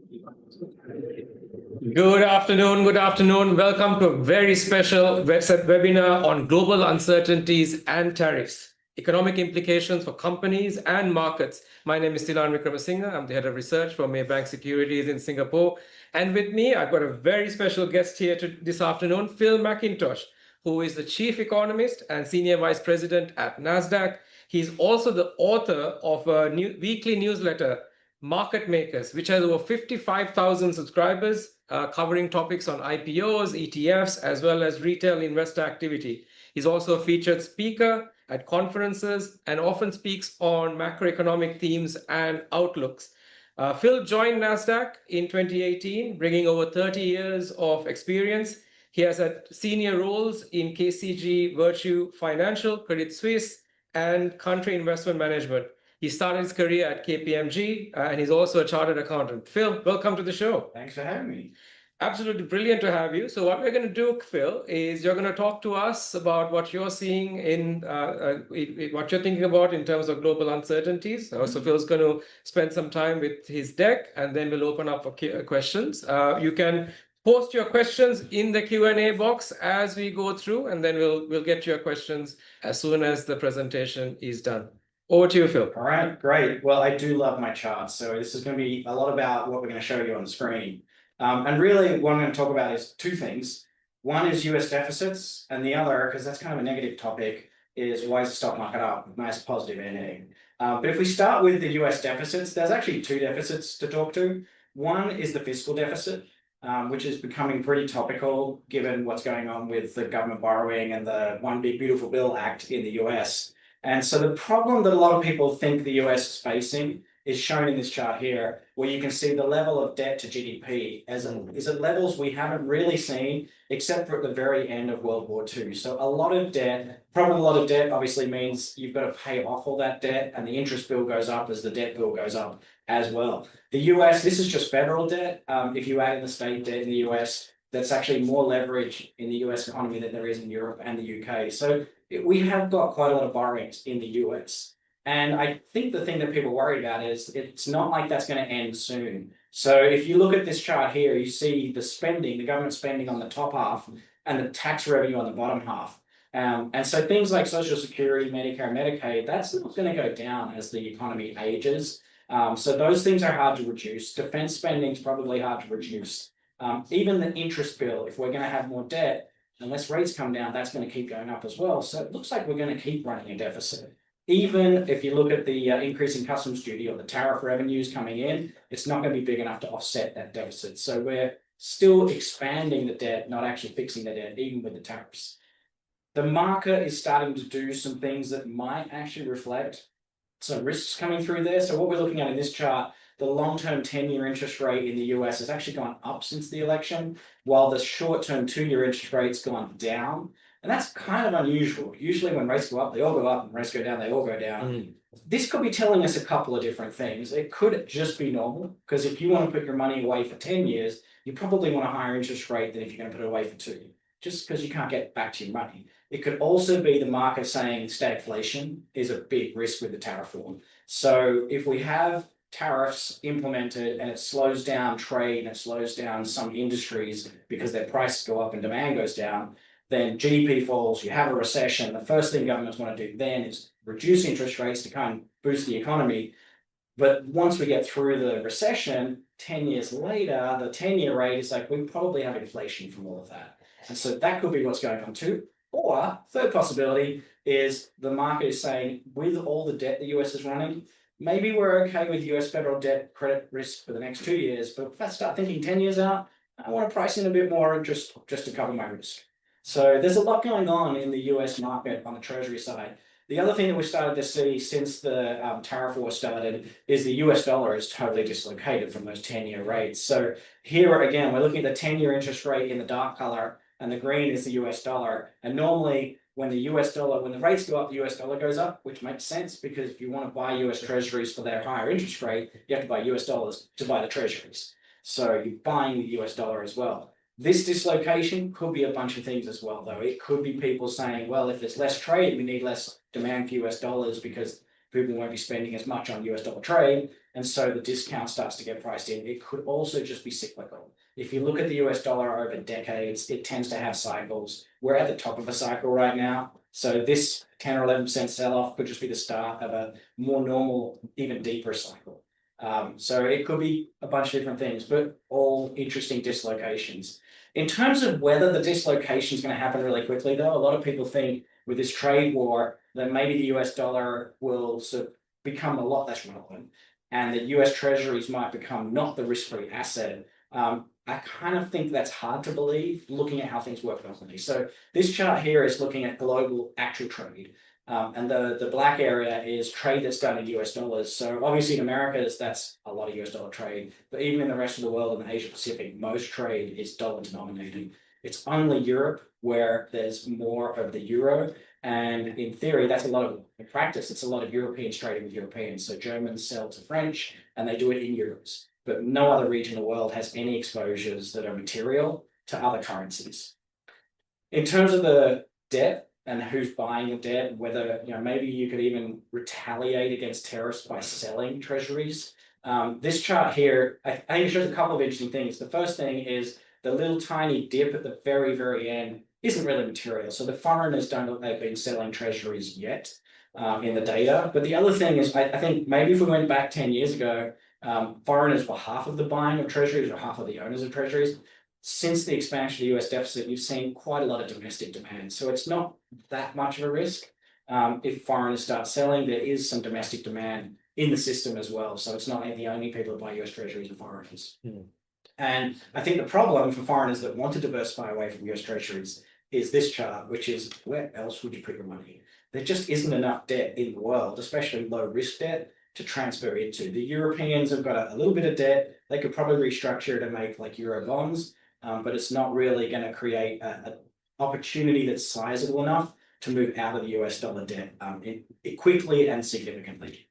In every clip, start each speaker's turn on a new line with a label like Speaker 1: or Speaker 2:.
Speaker 1: Good afternoon. Good afternoon. Welcome to a very special webinar on global uncertainties and tariffs, economic implications for companies and markets. My name is Thilan Wickramasinghe. I'm the head of research for Maybank Securities in Singapore. And with me, I've got a very special guest here this afternoon, Phil Mackintosh, who is the chief economist and senior vice president at NASDAQ. He's also the author of a weekly newsletter, Market Makers, which has over 55,000 subscribers, covering topics on IPOs, ETFs, as well as retail investor activity. He's also a featured speaker at conferences and often speaks on macroeconomic themes and outlooks. Phil joined NASDAQ in 2018, bringing over 30 years of experience. He has had senior roles in KCG, Virtue Financial, Credit Suisse, and Country Investment Management. He started his career at KPMG, and he's also a chartered accountant. Phil, welcome to the show.
Speaker 2: Thanks for having me.
Speaker 1: Absolutely brilliant to have you. So what we're going to do, Phil, is you're going to talk to us about what you're seeing in what you're thinking about in terms of global uncertainties. So Phil's going to spend some time with his deck, and then we'll open up for questions. You can post your questions in the Q&A box as we go through, and then we'll get to your questions as soon as the presentation is done. Over to you, Phil.
Speaker 2: All right, great. Well, I do love my charts. So this is going to be a lot about what we're going to show you on the screen. And really what I'm going to talk about is two things. One is US deficits, and the other, because that's kind of a negative topic, is why is the stock market up? Nice positive ending. But if we start with the US deficits, there's actually two deficits to talk to. One is the fiscal deficit, which is becoming pretty topical given what's going on with the government borrowing and the One Big Beautiful Bill Act in the US. And so the problem that a lot of people think the US is facing is shown in this chart here, where you can see the level of debt to GDP is at levels we haven't really seen, except for at the very end of World War II. So a lot of debt, probably a lot of debt obviously means you've got to pay off all that debt, and the interest bill goes up as the debt bill goes up as well. The US, this is just federal debt. If you add in the state debt in the US, that's actually more leverage in the US economy than there is in Europe and the UK. So we have got quite a lot of borrowings in the US. And I think the thing that people worry about is it's not like that's going to end soon. So if you look at this chart here, you see the spending, the government spending on the top half and the tax revenue on the bottom half. And so things like Social Security, Medicare, Medicaid, that's not going to go down as the economy ages. So those things are hard to reduce. Defense spending is probably hard to reduce. Even the interest bill, if we're going to have more debt, unless rates come down, that's going to keep going up as well. So it looks like we're going to keep running a deficit. Even if you look at the increase in customs duty or the tariff revenues coming in, it's not going to be big enough to offset that deficit. So we're still expanding the debt, not actually fixing the debt, even with the tariffs. The market is starting to do some things that might actually reflect some risks coming through there. So what we're looking at in this chart, the long-term 10-year interest rate in the US has actually gone up since the election, while the short-term 2-year interest rate's gone down. And that's kind of unusual. Usually when rates go up, they all go up, and rates go down, they all go down. This could be telling us a couple of different things. It could just be normal, because if you want to put your money away for 10 years, you probably want a higher interest rate than if you're going to put it away for 2, just because you can't get back to your money. It could also be the market saying stagflation is a big risk with the tariff reform. So if we have tariffs implemented and it slows down trade and it slows down some industries because their prices go up and demand goes down, then GDP falls, you have a recession. The first thing governments want to do then is reduce interest rates to kind of boost the economy. But once we get through the recession, 10 years later, the 10-year rate is like, we probably have inflation from all of that. And so that could be what's going on too. Or third possibility is the market is saying, with all the debt the US is running, maybe we're okay with US federal debt credit risk for the next 2 years, but if I start thinking 10 years out, I want to price in a bit more just to cover my risk. So there's a lot going on in the US market on the Treasury side. The other thing that we started to see since the tariff war started is the US dollar is totally dislocated from those 10-year rates. So here again, we're looking at the 10-year interest rate in the dark color, and the green is the US dollar. And normally when the rates go up, the US dollar goes up, which makes sense because if you want to buy US treasuries for their higher interest rate, you have to buy US dollars to buy the treasuries. So you're buying the US dollar as well. This dislocation could be a bunch of things as well, though. It could be people saying, well, if there's less trade, we need less demand for US dollars because people won't be spending as much on US dollar trade, and so the discount starts to get priced in. It could also just be cyclical. If you look at the US dollar over decades, it tends to have cycles. We're at the top of a cycle right now. So this 10 or 11% sell-off could just be the start of a more normal, even deeper cycle. So it could be a bunch of different things, but all interesting dislocations. In terms of whether the dislocation is going to happen really quickly, though, a lot of people think with this trade war that maybe the US dollar will sort of become a lot less relevant and that US treasuries might become not the risk-free asset. I kind of think that's hard to believe looking at how things work globally. So this chart here is looking at global actual trade. And the black area is trade that's done in US dollars. So obviously in Americas, that's a lot of US dollar trade. But even in the rest of the world, in the Asia Pacific, most trade is dollar denominated. It's only Europe where there's more of the euro. And in theory, that's a lot of, in practice, it's a lot of Europeans trading with Europeans. So Germans sell to French and they do it in euros. But no other region in the world has any exposures that are material to other currencies. In terms of the debt and who's buying the debt, whether maybe you could even retaliate against tariffs by selling treasuries. This chart here, I think it shows a couple of interesting things. The first thing is the little tiny dip at the very, very end isn't really material. So the foreigners don't look like they've been selling treasuries yet in the data. But the other thing is, I think maybe if we went back 10 years ago, foreigners were half of the buying of treasuries or half of the owners of treasuries. Since the expansion of the US deficit, you've seen quite a lot of domestic demand. So it's not that much of a risk. If foreigners start selling, there is some domestic demand in the system as well. So it's not the only people that buy US treasuries are foreigners. And I think the problem for foreigners that want to diversify away from US treasuries is this chart, which is where else would you put your money? There just isn't enough debt in the world, especially low risk debt, to transfer into. The Europeans have got a little bit of debt. They could probably restructure it and make like Euro bonds, but it's not really going to create an opportunity that's sizable enough to move out of the US dollar debt quickly and significantly.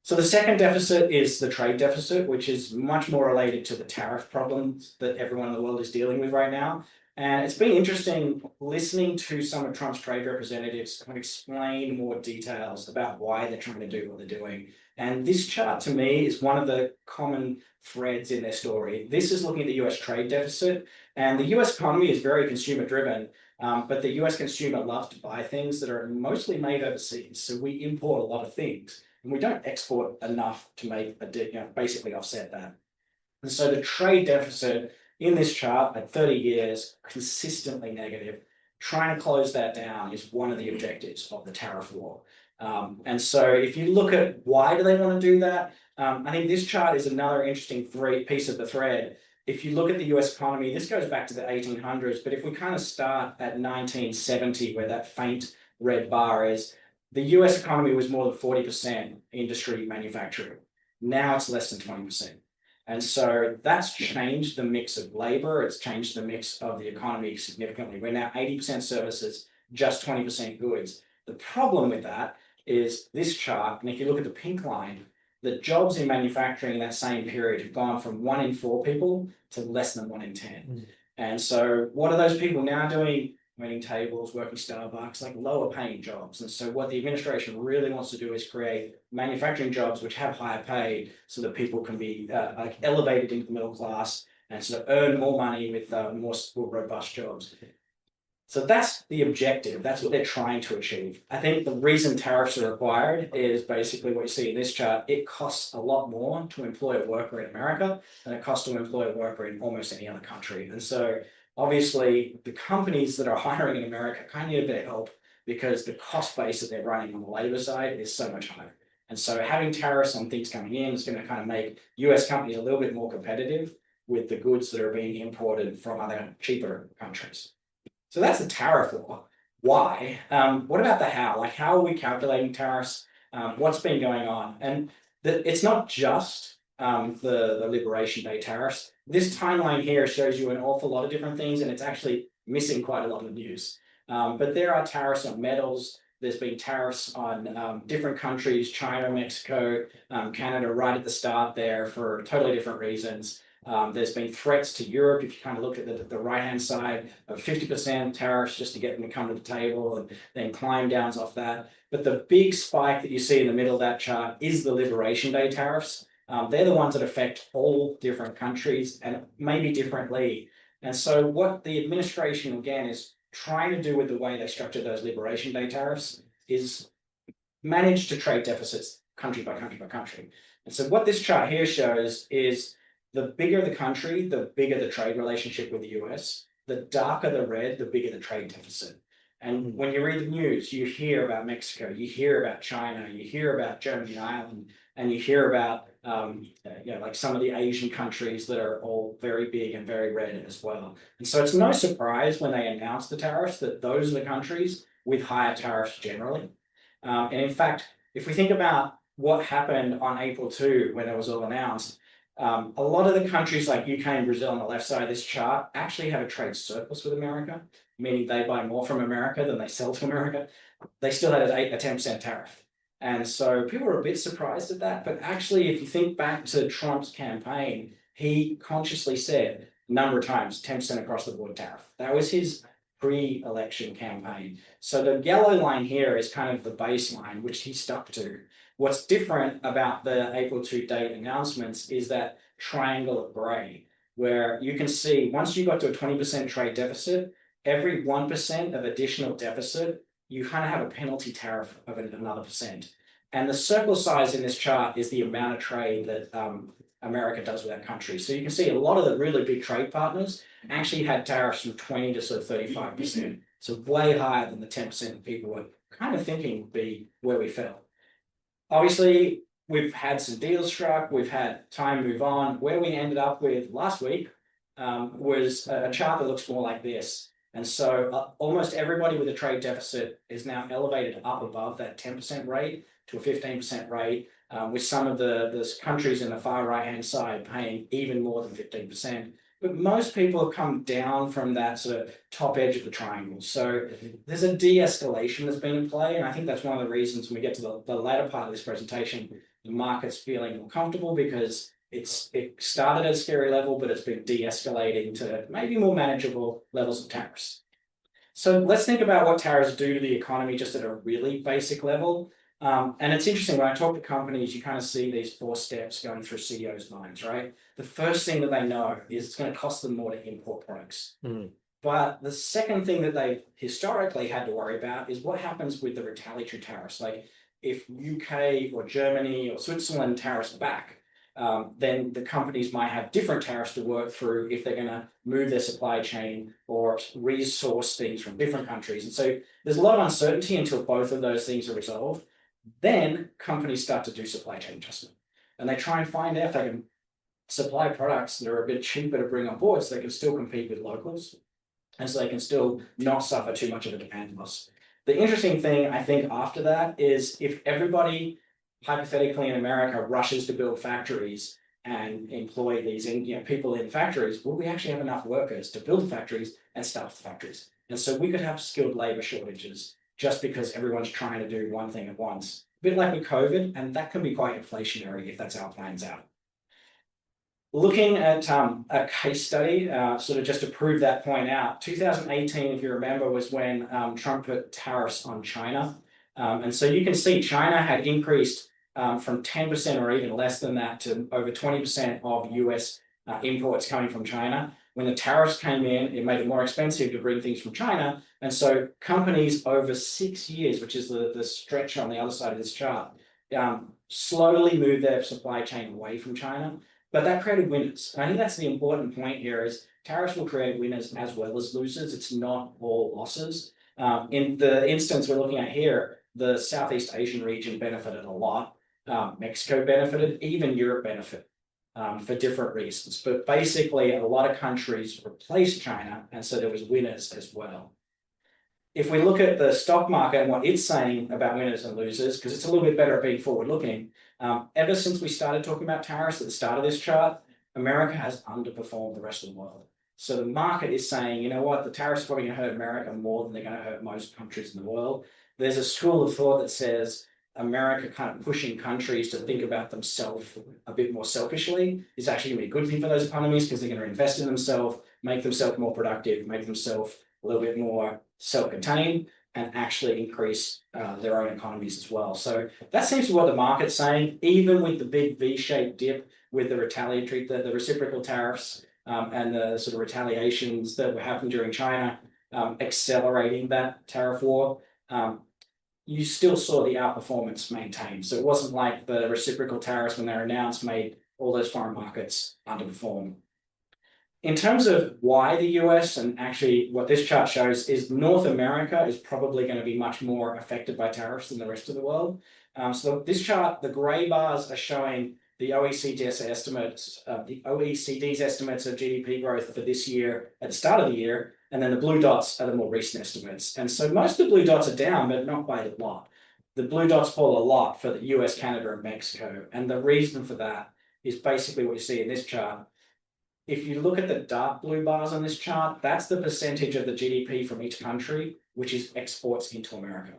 Speaker 2: So the second deficit is the trade deficit, which is much more related to the tariff problems that everyone in the world is dealing with right now. And it's been interesting listening to some of Trump's trade representatives kind of explain more details about why they're trying to do what they're doing. And this chart to me is one of the common threads in their story. This is looking at the US trade deficit, and the US economy is very consumer driven, but the US consumer loves to buy things that are mostly made overseas. So we import a lot of things and we don't export enough to make basically offset that. And so the trade deficit in this chart at 30 years, consistently negative. Trying to close that down is one of the objectives of the tariff war. And so if you look at why do they want to do that, I think this chart is another interesting piece of the thread. If you look at the US economy, this goes back to the 1800s, but if we kind of start at 1970, where that faint red bar is, the US economy was more than 40% industry manufacturing. Now it's less than 20%. And so that's changed the mix of labor. It's changed the mix of the economy significantly. We're now 80% services, just 20% goods. The problem with that is this chart, and if you look at the pink line, the jobs in manufacturing in that same period have gone from 1 in 4 people to less than 1 in 10. And so what are those people now doing? Waiting tables, working Starbucks, like lower paying jobs. And so what the administration really wants to do is create manufacturing jobs which have higher pay so that people can be like elevated into the middle class and sort of earn more money with more robust jobs. So that's the objective. That's what they're trying to achieve. I think the reason tariffs are required is basically what you see in this chart. It costs a lot more to employ a worker in America than it costs to employ a worker in almost any other country. And so obviously, the companies that are hiring in America kind of need a bit of help because the cost base that they're running on the labor side is so much higher. And so having tariffs on things coming in is going to kind of make US companies a little bit more competitive with the goods that are being imported from other cheaper countries. So that's the tariff war. Why? What about the how? Like, how are we calculating tariffs? What's been going on? And it's not just the Liberation Day tariffs. This timeline here shows you an awful lot of different things, and it's actually missing quite a lot of news. But there are tariffs on metals. There's been tariffs on different countries, China, Mexico, Canada, right at the start there for totally different reasons. There's been threats to Europe. If you kind of look at the right-hand side of 50% tariffs just to get them to come to the table and then climb downs off that. But the big spike that you see in the middle of that chart is the Liberation Day tariffs. They're the ones that affect all different countries and maybe differently. And so what the administration, again, is trying to do with the way they structure those Liberation Day tariffs is manage to trade deficits country by country by country. And so what this chart here shows is the bigger the country, the bigger the trade relationship with the US, the darker the red, the bigger the trade deficit. And when you read the news, you hear about Mexico, you hear about China, you hear about Germany and Ireland, and you hear about like some of the Asian countries that are all very big and very red as well. And so it's no surprise when they announce the tariffs that those are the countries with higher tariffs generally. And in fact, if we think about what happened on April 2 when it was all announced, a lot of the countries like UK and Brazil on the left side of this chart actually have a trade surplus with America, meaning they buy more from America than they sell to America. They still had a 10% tariff. And so people were a bit surprised at that. But actually, if you think back to Trump's campaign, he consciously said a number of times 10% across the board tariff. That was his pre-election campaign. So the yellow line here is kind of the baseline, which he stuck to. What's different about the April 2 date announcements is that triangle of gray, where you can see once you got to a 20% trade deficit, every 1% of additional deficit, you kind of have a penalty tariff of another percent. And the circle size in this chart is the amount of trade that America does with that country. So you can see a lot of the really big trade partners actually had tariffs from 20 to sort of 35%. So way higher than the 10% that people were kind of thinking would be where we fell. Obviously, we've had some deals struck, we've had time move on. Where we ended up with last week was a chart that looks more like this. And so almost everybody with a trade deficit is now elevated up above that 10% rate to a 15% rate, with some of the countries in the far right-hand side paying even more than 15%. But most people have come down from that sort of top edge of the triangle. So there's a de-escalation that's been in play. And I think that's one of the reasons when we get to the latter part of this presentation, the market's feeling more comfortable because it started at a scary level, but it's been de-escalating to maybe more manageable levels of tariffs. So let's think about what tariffs do to the economy just at a really basic level. And it's interesting, when I talk to companies, you kind of see these 4 steps going through CEOs' minds, right? The first thing that they know is it's going to cost them more to import products. But the second thing that they've historically had to worry about is what happens with the retaliatory tariffs. Like if UK or Germany or Switzerland tariffs back, then the companies might have different tariffs to work through if they're going to move their supply chain or resource things from different countries. And so there's a lot of uncertainty until both of those things are resolved. Then companies start to do supply chain adjustment, and they try and find out if they can supply products that are a bit cheaper to bring on board so they can still compete with locals, and so they can still not suffer too much of a demand loss. The interesting thing, I think, after that is if everybody hypothetically in America rushes to build factories and employ these people in factories, will we actually have enough workers to build the factories and staff the factories? And so we could have skilled labor shortages just because everyone's trying to do one thing at once. A bit like with COVID, and that can be quite inflationary if that's how it plans out. Looking at a case study, sort of just to prove that point out, 2018, if you remember, was when Trump put tariffs on China. And so you can see China had increased from 10% or even less than that to over 20% of US imports coming from China. When the tariffs came in, it made it more expensive to bring things from China. And so companies over 6 years, which is the stretch on the other side of this chart, slowly moved their supply chain away from China. But that created winners. And I think that's the important point here is tariffs will create winners as well as losers. It's not all losses. In the instance we're looking at here, the Southeast Asian region benefited a lot. Mexico benefited, even Europe benefited. For different reasons. But basically, a lot of countries replaced China, and so there was winners as well. If we look at the stock market and what it's saying about winners and losers, because it's a little bit better at being forward-looking, ever since we started talking about tariffs at the start of this chart, America has underperformed the rest of the world. So the market is saying, you know what, the tariffs are probably going to hurt America more than they're going to hurt most countries in the world. There's a school of thought that says America kind of pushing countries to think about themselves a bit more selfishly is actually going to be a good thing for those economies because they're going to invest in themselves, make themselves more productive, make themselves a little bit more self-contained, and actually increase their own economies as well. So that seems to be what the market's saying, even with the big V-shaped dip with the retaliatory, the reciprocal tariffs and the sort of retaliations that were happening during China, accelerating that tariff war. You still saw the outperformance maintained. So it wasn't like the reciprocal tariffs when they were announced made all those foreign markets underperform. In terms of why the US, and actually what this chart shows is North America is probably going to be much more affected by tariffs than the rest of the world. So this chart, the gray bars are showing the OECD's estimates of GDP growth for this year at the start of the year, and then the blue dots are the more recent estimates. And so most of the blue dots are down, but not by a lot. The blue dots fall a lot for the US, Canada, and Mexico. And the reason for that is basically what you see in this chart. If you look at the dark blue bars on this chart, that's the percentage of the GDP from each country, which is exports into America.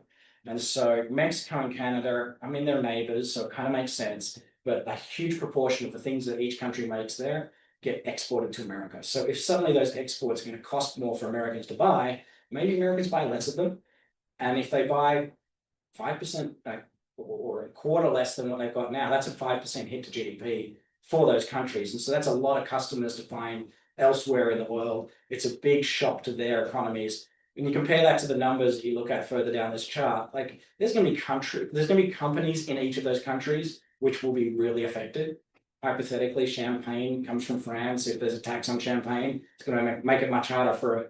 Speaker 2: And so Mexico and Canada, I mean, they're neighbors, so it kind of makes sense, but a huge proportion of the things that each country makes there get exported to America. So if suddenly those exports are going to cost more for Americans to buy, maybe Americans buy less of them. And if they buy 5% or a quarter less than what they've got now, that's a 5% hit to GDP for those countries. And so that's a lot of customers to find elsewhere in the world. It's a big shock to their economies. When you compare that to the numbers you look at further down this chart, like there's going to be companies in each of those countries which will be really affected. Hypothetically, champagne comes from France. If there's a tax on champagne, it's going to make it much harder for an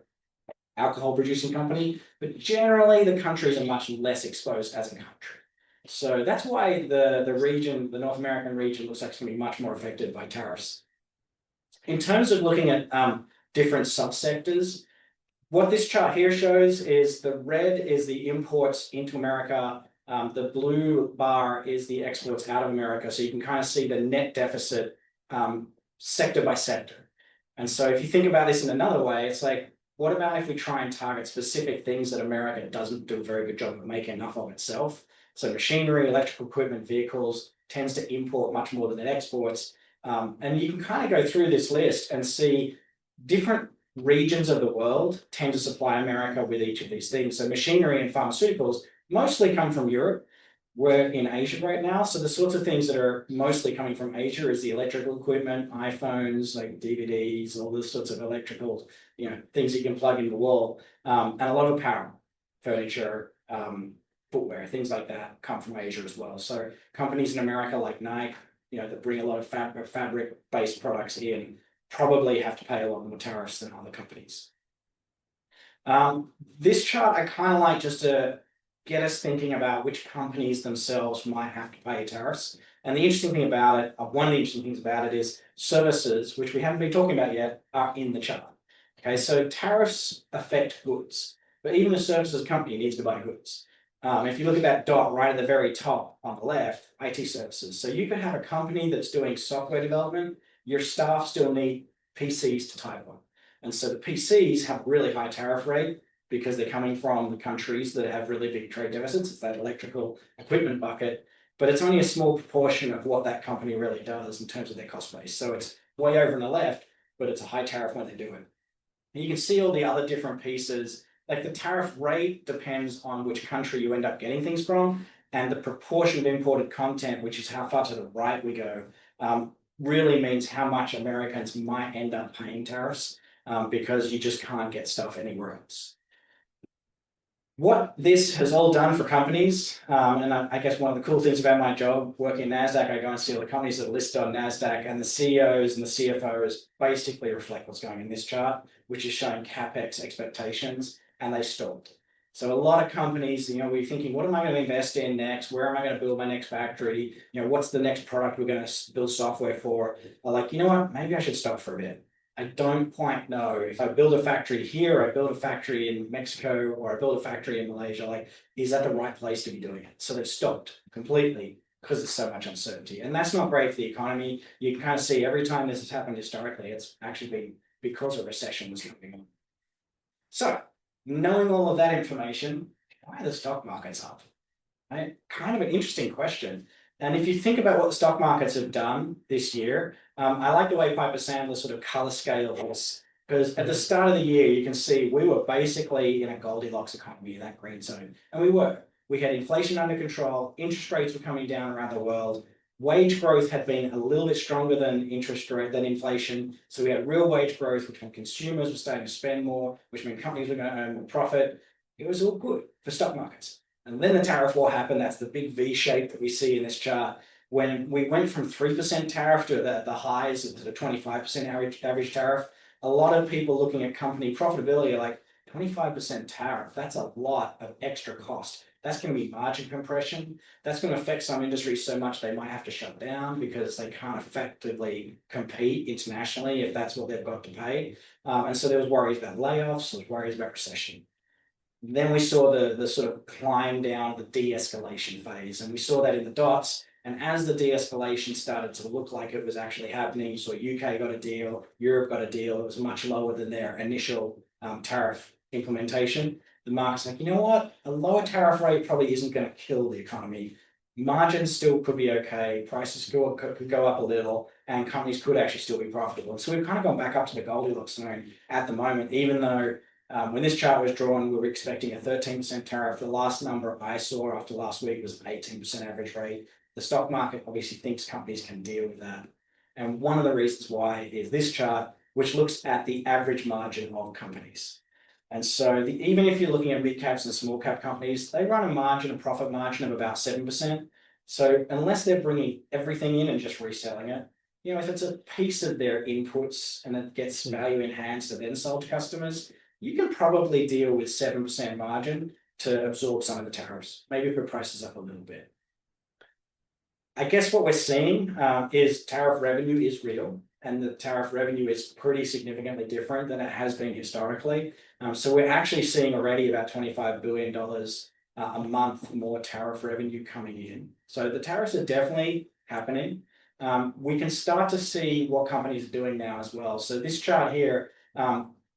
Speaker 2: alcohol producing company. But generally, the countries are much less exposed as a country. So that's why the region, the North American region, looks like it's going to be much more affected by tariffs. In terms of looking at different subsectors, what this chart here shows is the red is the imports into America. The blue bar is the exports out of America. So you can kind of see the net deficit sector by sector. And so if you think about this in another way, it's like, what about if we try and target specific things that America doesn't do a very good job of making enough of itself? So machinery, electrical equipment, vehicles tends to import much more than it exports. And you can kind of go through this list and see different regions of the world tend to supply America with each of these things. So machinery and pharmaceuticals mostly come from Europe. We're in Asia right now. So the sorts of things that are mostly coming from Asia is the electrical equipment, iPhones, like DVDs, all those sorts of electrical, things you can plug into the wall, and a lot of apparel, furniture, footwear, things like that come from Asia as well. So companies in America like Nike, that bring a lot of fabric-based products in, probably have to pay a lot more tariffs than other companies. This chart I kind of like just to get us thinking about which companies themselves might have to pay tariffs. And the interesting thing about it, one of the interesting things about it is services, which we haven't been talking about yet, are in the chart. Okay, so tariffs affect goods, but even a services company needs to buy goods. If you look at that dot right at the very top on the left, IT services. So you could have a company that's doing software development, your staff still need PCs to type on. And so the PCs have really high tariff rate because they're coming from the countries that have really big trade deficits. It's that electrical equipment bucket, but it's only a small proportion of what that company really does in terms of their cost base. So it's way over on the left, but it's a high tariff when they do it. And you can see all the other different pieces. Like the tariff rate depends on which country you end up getting things from, and the proportion of imported content, which is how far to the right we go, really means how much Americans might end up paying tariffs because you just can't get stuff anywhere else. What this has all done for companies, and I guess one of the cool things about my job working at NASDAQ, I go and see all the companies that are listed on NASDAQ, and the CEOs and the CFOs basically reflect what's going in this chart, which is showing CapEx expectations, and they stalled. So a lot of companies, we're thinking, what am I going to invest in next? Where am I going to build my next factory? What's the next product we're going to build software for? Are like, you know what? Maybe I should stop for a bit. I don't quite know if I build a factory here, I build a factory in Mexico, or I build a factory in Malaysia, like, is that the right place to be doing it? So they've stopped completely because there's so much uncertainty. And that's not great for the economy. You can kind of see every time this has happened historically, it's actually been because a recession was coming on. So knowing all of that information, why are the stock markets up? Right? Kind of an interesting question. And if you think about what the stock markets have done this year, I like the way Piper Sandler sort of color scale this. Because at the start of the year, you can see we were basically in a Goldilocks economy, that green zone. And we were. We had inflation under control, interest rates were coming down around the world, wage growth had been a little bit stronger than interest rate than inflation. So we had real wage growth, which meant consumers were starting to spend more, which meant companies were going to earn more profit. It was all good for stock markets. And then the tariff war happened. That's the big V shape that we see in this chart. When we went from 3% tariff to the highs to the 25% average tariff, a lot of people looking at company profitability are like, 25% tariff, that's a lot of extra cost. That's going to be margin compression. That's going to affect some industries so much they might have to shut down because they can't effectively compete internationally if that's what they've got to pay. And so there was worries about layoffs, there was worries about recession. Then we saw the sort of climb down the de-escalation phase, and we saw that in the dots. And as the de-escalation started to look like it was actually happening, so UK got a deal, Europe got a deal, it was much lower than their initial tariff implementation. The market's like, you know what? A lower tariff rate probably isn't going to kill the economy. Margins still could be okay, prices could go up a little, and companies could actually still be profitable. And so we've kind of gone back up to the Goldilocks zone at the moment, even though when this chart was drawn, we were expecting a 13% tariff. The last number I saw after last week was an 18% average rate. The stock market obviously thinks companies can deal with that. And one of the reasons why is this chart, which looks at the average margin of companies. And so even if you're looking at mid caps and small cap companies, they run a profit margin of about 7%. So unless they're bringing everything in and just reselling it, if it's a piece of their inputs and it gets value enhanced and then sold to customers, you can probably deal with 7% margin to absorb some of the tariffs, maybe put prices up a little bit. I guess what we're seeing is tariff revenue is real, and the tariff revenue is pretty significantly different than it has been historically. So we're actually seeing already about $25 billion a month more tariff revenue coming in. So the tariffs are definitely happening. We can start to see what companies are doing now as well. So this chart here,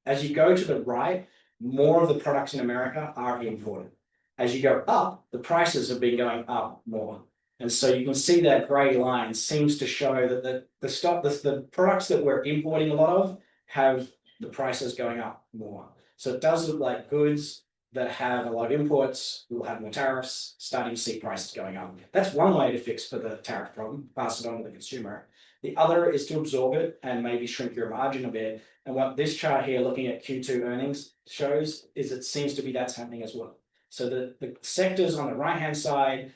Speaker 2: as you go to the right, more of the products in America are imported. As you go up, the prices have been going up more. And so you can see that gray line seems to show that the products that we're importing a lot of have the prices going up more. So it does look like goods that have a lot of imports will have more tariffs, starting to see prices going up. That's one way to fix for the tariff problem, pass it on to the consumer. The other is to absorb it and maybe shrink your margin a bit. And what this chart here, looking at Q2 earnings, shows is it seems to be that's happening as well. So the sectors on the right-hand side,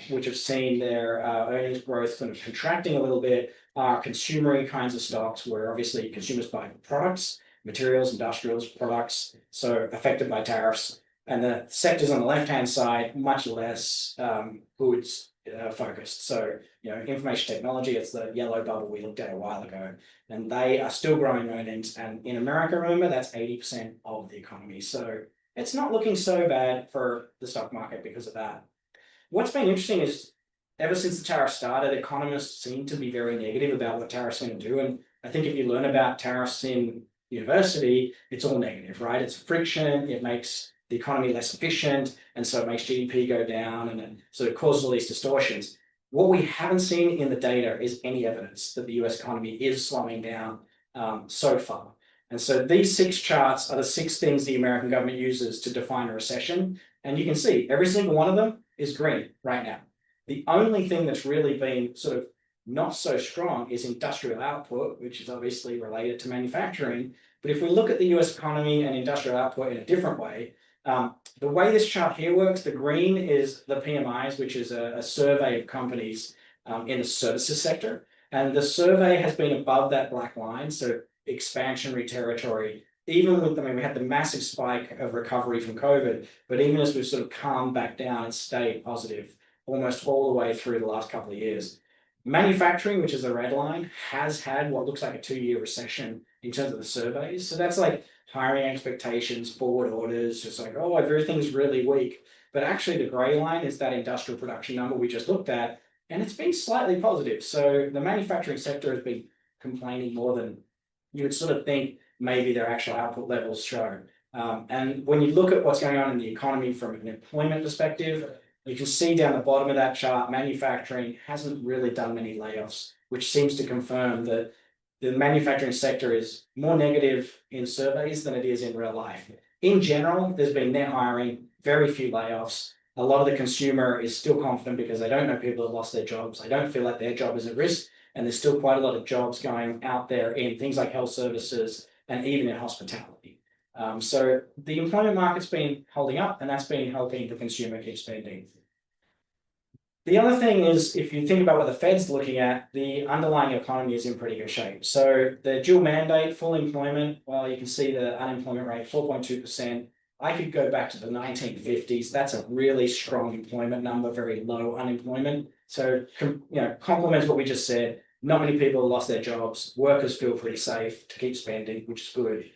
Speaker 2: which have seen their earnings growth kind of contracting a little bit, are consumer kinds of stocks where obviously consumers buy products, materials, industrials, products, so affected by tariffs. And the sectors on the left-hand side, much less goods focused. So, information technology, it's the yellow bubble we looked at a while ago, and they are still growing earnings. And in America, remember, that's 80% of the economy. So it's not looking so bad for the stock market because of that. What's been interesting is ever since the tariffs started, economists seem to be very negative about what tariffs are going to do. And I think if you learn about tariffs in university, it's all negative, right? It's friction, it makes the economy less efficient, and so it makes GDP go down, and it sort of causes all these distortions. What we haven't seen in the data is any evidence that the US economy is slowing down so far. And so these 6 charts are the 6 things the American government uses to define a recession. And you can see every single one of them is green right now. The only thing that's really been sort of not so strong is industrial output, which is obviously related to manufacturing. But if we look at the US economy and industrial output in a different way, the way this chart here works, the green is the PMIs, which is a survey of companies in the services sector. And the survey has been above that black line, so expansionary territory. Even with, we had the massive spike of recovery from COVID, but even as we've sort of calmed back down, it's stayed positive almost all the way through the last couple of years. Manufacturing, which is the red line, has had what looks like a 2-year recession in terms of the surveys. So that's like hiring expectations, forward orders, just like, oh, everything's really weak. But actually the gray line is that industrial production number we just looked at, and it's been slightly positive. So the manufacturing sector has been complaining more than you would sort of think maybe their actual output levels show. And when you look at what's going on in the economy from an employment perspective, You can see down the bottom of that chart, manufacturing hasn't really done many layoffs, which seems to confirm that the manufacturing sector is more negative in surveys than it is in real life. In general, there's been net hiring, very few layoffs. A lot of the consumer is still confident because they don't know people that lost their jobs. They don't feel like their job is at risk. And there's still quite a lot of jobs going out there in things like health services and even in hospitality. So the employment market's been holding up, and that's been helping the consumer keep spending. The other thing is, if you think about what the Fed's looking at, the underlying economy is in pretty good shape. So the dual mandate, full employment, well, you can see the unemployment rate, 4.2%. I could go back to the 1950s. That's a really strong employment number, very low unemployment. So, complements what we just said. Not many people lost their jobs. Workers feel pretty safe to keep spending, which is good.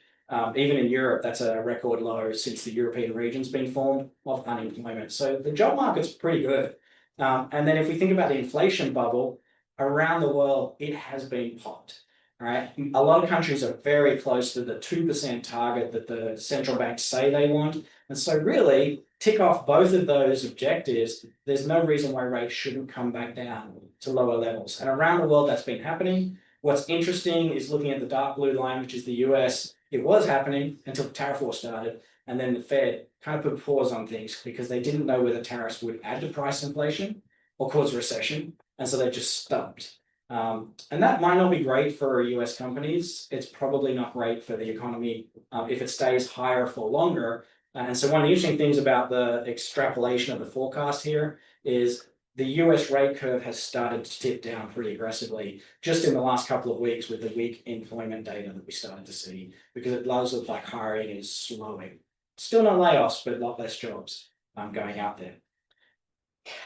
Speaker 2: Even in Europe, that's a record low since the European region's been formed of unemployment. So the job market's pretty good. And then if we think about the inflation bubble, around the world, it has been popped. All right. A lot of countries are very close to the 2% target that the central banks say they want. And so really, tick off both of those objectives, there's no reason why rates shouldn't come back down to lower levels. And around the world, that's been happening. What's interesting is looking at the dark blue line, which is the US. It was happening until the tariff war started. And then the Fed kind of put a pause on things because they didn't know whether tariffs would add to price inflation or cause a recession. And so they just stopped. And that might not be great for US companies. It's probably not great for the economy if it stays higher for longer. And so one of the interesting things about the extrapolation of the forecast here is the US rate curve has started to tip down pretty aggressively just in the last couple of weeks with the weak employment data that we started to see, because it does look like hiring is slowing. Still not layoffs, but a lot less jobs going out there.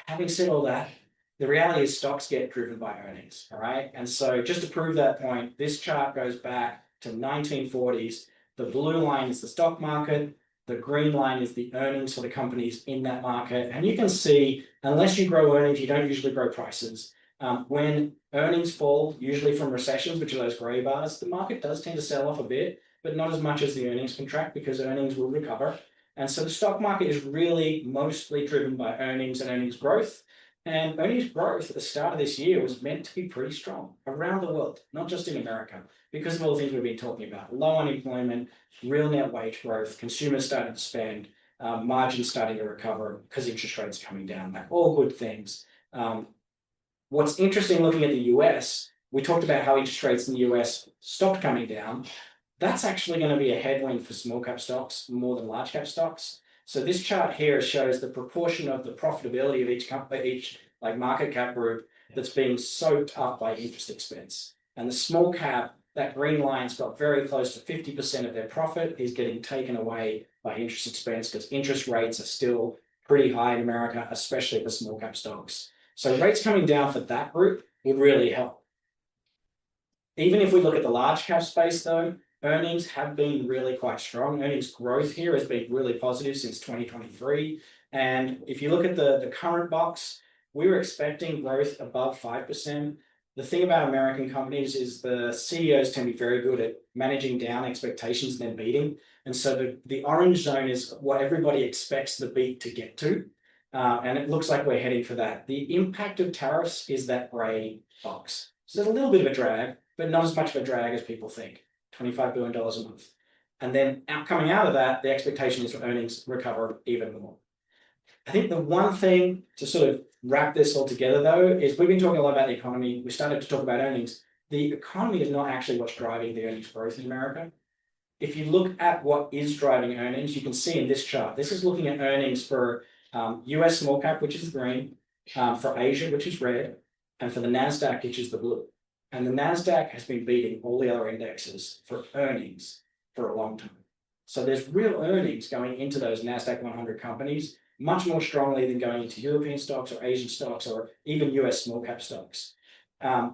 Speaker 2: Having said all that, the reality is stocks get driven by earnings, all right? And so just to prove that point, this chart goes back to 1940s. The blue line is the stock market. The green line is the earnings for the companies in that market. And you can see, unless you grow earnings, you don't usually grow prices. When earnings fall, usually from recessions, which are those gray bars, the market does tend to sell off a bit, but not as much as the earnings contract because earnings will recover. And so the stock market is really mostly driven by earnings and earnings growth. And earnings growth at the start of this year was meant to be pretty strong around the world, not just in America, because of all the things we've been talking about. Low unemployment, real net wage growth, consumers starting to spend, margins starting to recover because interest rates coming down, like all good things. What's interesting looking at the US, we talked about how interest rates in the US stopped coming down. That's actually going to be a headwind for small cap stocks more than large cap stocks. So this chart here shows the proportion of the profitability of each company, each like market cap group that's being soaked up by interest expense. And the small cap, that green line's got very close to 50% of their profit is getting taken away by interest expense because interest rates are still pretty high in America, especially for small cap stocks. So rates coming down for that group would really help. Even if we look at the large cap space though, earnings have been really quite strong. Earnings growth here has been really positive since 2023. And if you look at the current box, we were expecting growth above 5%. The thing about American companies is the CEOs tend to be very good at managing down expectations and then beating. And so the orange zone is what everybody expects the beat to get to. And it looks like we're heading for that. The impact of tariffs is that gray box. So there's a little bit of a drag, but not as much of a drag as people think. $25 billion a month. And then coming out of that, the expectation is for earnings recover even more. I think the one thing to sort of wrap this all together though, is we've been talking a lot about the economy. We started to talk about earnings. The economy is not actually what's driving the earnings growth in America. If you look at what is driving earnings, you can see in this chart, this is looking at earnings for US small cap, which is green, for Asia, which is red, and for the NASDAQ, which is the blue. And the NASDAQ has been beating all the other indexes for earnings for a long time. So there's real earnings going into those NASDAQ 100 companies, much more strongly than going into European stocks or Asian stocks or even US small cap stocks.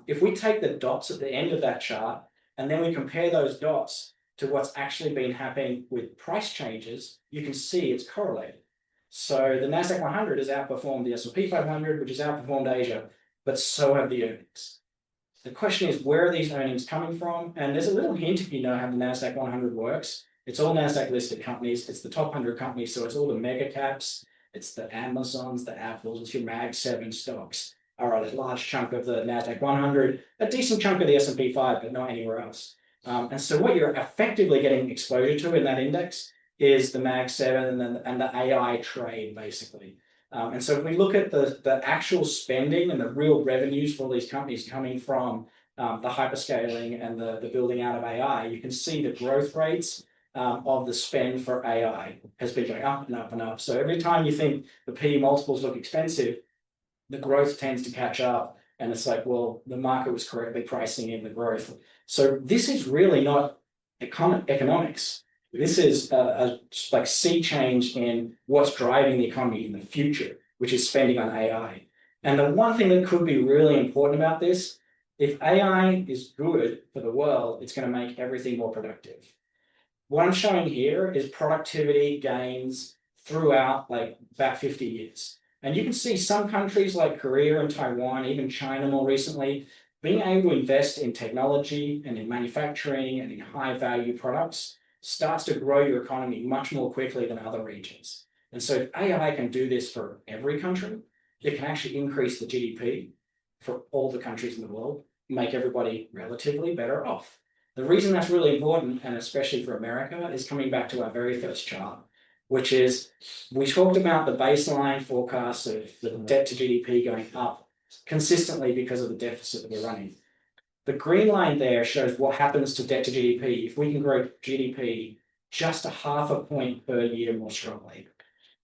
Speaker 2: If we take the dots at the end of that chart, and then we compare those dots to what's actually been happening with price changes, you can see it's correlated. So the NASDAQ 100 has outperformed the S&P 500, which has outperformed Asia, but so have the earnings. The question is, where are these earnings coming from? And there's a little hint if you know how the NASDAQ 100 works. It's all NASDAQ listed companies. It's the top 100 companies, so it's all the mega caps. It's the Amazons, the Apples, it's your Mag 7 stocks are a large chunk of the NASDAQ 100, a decent chunk of the S&P 5, but not anywhere else. And so what you're effectively getting exposure to in that index is the Mag 7 and the AI trade, basically. And so if we look at the actual spending and the real revenues for all these companies coming from the hyperscaling and the building out of AI, you can see the growth rates of the spend for AI has been going up and up and up. So every time you think the PE multiples look expensive, the growth tends to catch up. And it's like, well, the market was correctly pricing in the growth. So this is really not economics. This is a like sea change in what's driving the economy in the future, which is spending on AI. And the one thing that could be really important about this, if AI is good for the world, it's going to make everything more productive. What I'm showing here is productivity gains throughout like about 50 years. And you can see some countries like Korea and Taiwan, even China more recently, being able to invest in technology and in manufacturing and in high value products starts to grow your economy much more quickly than other regions. And so if AI can do this for every country, it can actually increase the GDP for all the countries in the world, make everybody relatively better off. The reason that's really important, and especially for America, is coming back to our very first chart, which is we talked about the baseline forecast of the debt to GDP going up consistently because of the deficit that we're running. The green line there shows what happens to debt to GDP if we can grow GDP just a half a point per year more strongly.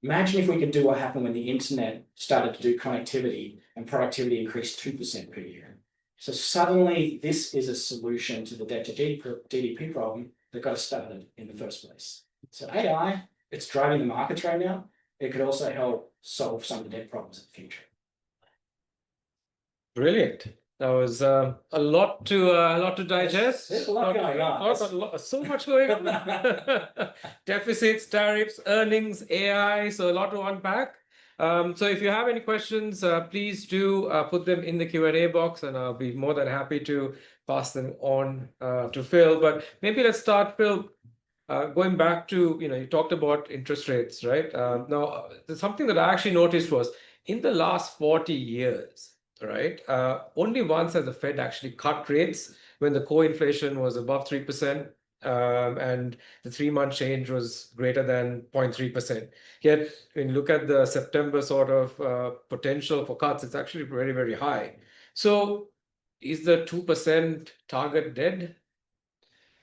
Speaker 2: Imagine if we could do what happened when the internet started to do connectivity and productivity increased 2% per year. So suddenly this is a solution to the debt to GDP problem that got us started in the first place. So AI, it's driving the markets right now. It could also help solve some of the debt problems in the future.
Speaker 1: Brilliant. That was a lot to digest.
Speaker 2: There's a lot going on.
Speaker 1: So much going on. Deficits, tariffs, earnings, AI. So a lot to unpack. So if you have any questions, please do put them in the Q&A box, and I'll be more than happy to pass them on to Phil. But maybe let's start, Phil. Going back to, you talked about interest rates, right? Now, something that I actually noticed was in the last 40 years, right? Only once has the Fed actually cut rates when the core inflation was above 3%, and the 3-month change was greater than 0.3%. Yet, when you look at the September sort of potential for cuts, it's actually very, very high. So, is the 2% target dead?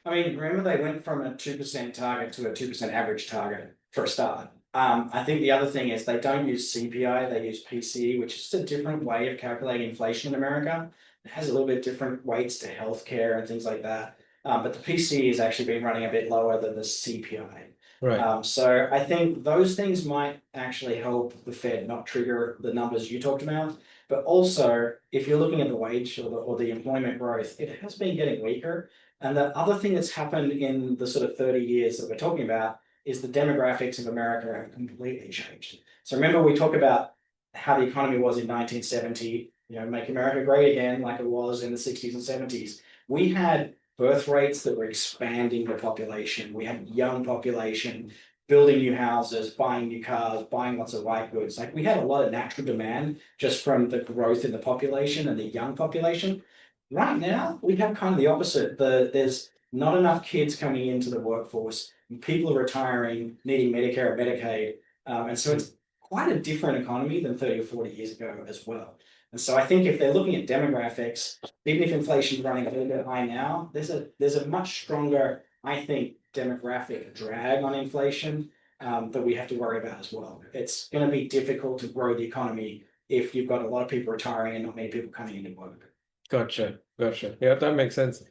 Speaker 2: I mean, remember they went from a 2% target to a 2% average target for a start. I think the other thing is they don't use CPI, they use PCE, which is a different way of calculating inflation in America. It has a little bit different weights to healthcare and things like that. But the PCE has actually been running a bit lower than the CPI.
Speaker 1: Right.
Speaker 2: So I think those things might actually help the Fed not trigger the numbers you talked about. But also, if you're looking at the wage or the employment growth, it has been getting weaker. And the other thing that's happened in the sort of 30 years that we're talking about is the demographics of America have completely changed. So remember we talked about how the economy was in 1970, make America great again like it was in the 60s and 70s. We had birth rates that were expanding the population. We had young population building new houses, buying new cars, buying lots of white goods. Like we had a lot of natural demand just from the growth in the population and the young population. Right now, we have kind of the opposite. There's not enough kids coming into the workforce. People are retiring, needing Medicare or Medicaid. And so it's quite a different economy than 30 or 40 years ago as well. And so I think if they're looking at demographics, even if inflation is running a little bit high now, there's a much stronger, I think, demographic drag on inflation that we have to worry about as well. It's going to be difficult to grow the economy if you've got a lot of people retiring and not many people coming into work.
Speaker 1: Gotcha. Yeah, that makes sense.